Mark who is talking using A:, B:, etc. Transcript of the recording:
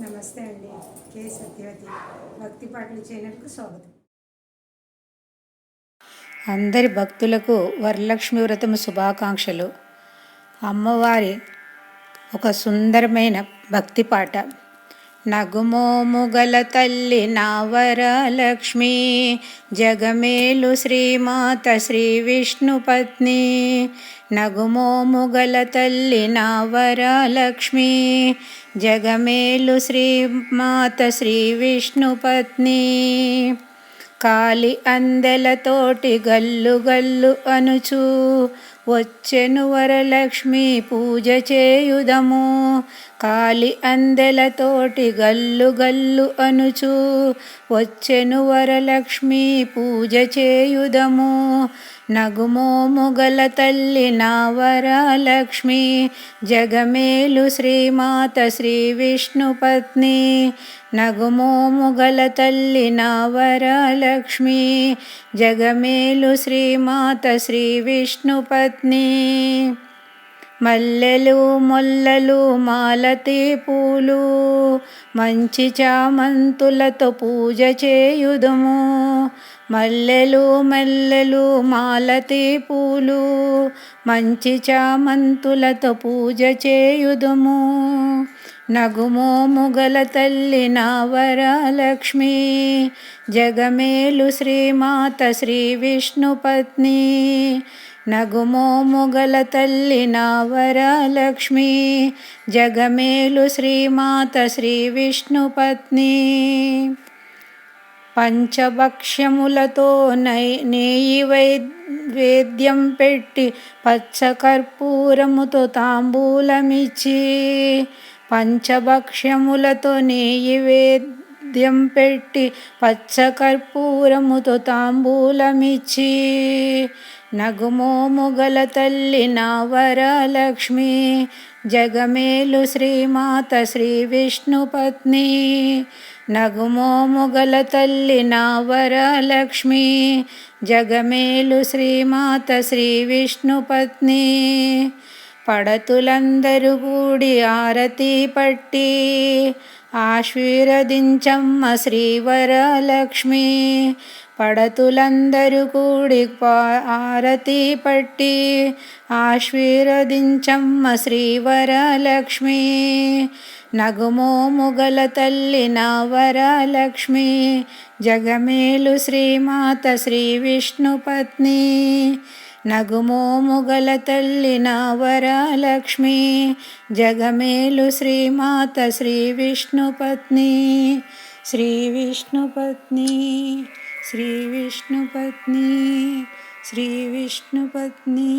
A: నమస్తే అండి. కే సత్యవతి భక్తి పాటలు ఛానల్కు స్వాగతం. అందరి భక్తులకు వరలక్ష్మి వ్రతము శుభాకాంక్షలు. అమ్మవారి ఒక సుందరమైన భక్తి పాట. నగుమోముగల తల్లి నా వరలక్ష్మి, జగమేలు శ్రీమాత శ్రీ విష్ణు పత్ని. నగుమోముగల తల్లి నా వరలక్ష్మి, జగమేలు శ్రీమాత శ్రీ విష్ణు పత్ని. కాలి అందెలతోటి గల్లు గల్లు అనుచు వచ్చెను వరలక్ష్మి పూజ చేయుదము. కాలి అందెలతోటి గల్లు గల్లు అనుచు వచ్చెను వరలక్ష్మి పూజ చేయుదము. నగుమోముగల తల్లి నా వరలక్ష్మి, జగమేలు శ్రీమాత శ్రీ విష్ణు పత్ని. నగుమోముగల తల్లి నా వరలక్ష్మి, జగమేలు శ్రీమాత శ్రీ విష్ణు పత్ని. మల్లెలు మొల్లలు మాలతి పూలు, మంచి చామంతులతో పూజ చేయుదుము. మల్లెలు మల్లెలు మాలతి పూలు, మంచి చామంతులతో పూజ చేయుదుము. నగుమోముగల తల్లి నా వరలక్ష్మి, జగమేలు శ్రీమాత శ్రీ విష్ణు పత్ని. నగుమోముగల తల్లి నా వరలక్ష్మి, జగమేలు శ్రీమాత శ్రీ విష్ణు పత్ని. పంచభక్ష్యములతో నెయ్యి వేద్యం పెట్టి పచ్చకర్పూరముతో తాంబూలమిచ్చి. పంచభక్ష్యములతో నైవేద్యం పెట్టి పచ్చకర్పూరముతో తాంబూలమిచ్చి. నగుమోముగల తల్లి నా వరలక్ష్మి, జగమేలు శ్రీమాత శ్రీ విష్ణు పత్ని. నగుమోముగల తల్లి నా వరలక్ష్మి, జగమేలు శ్రీమాత శ్రీ విష్ణు పత్ని. పడతులందరూ కూడి ఆరతి పట్టి ఆశీర్వదించమ్మ శ్రీ వరలక్ష్మి. పడతులందరూ కూడి ఆరతి పట్టి ఆశీర్వదించమ్మ శ్రీ వరలక్ష్మి. నగుమోముగల తల్లి నా వరలక్ష్మి, జగమేలు శ్రీమాత శ్రీ విష్ణు పత్ని. నగుమోముగల తల్లి నా వరలక్ష్మి, జగమేలు శ్రీమాత శ్రీ విష్ణు పత్ని. శ్రీ విష్ణు పత్ని, శ్రీ విష్ణు పత్ని, శ్రీ విష్ణు పత్ని.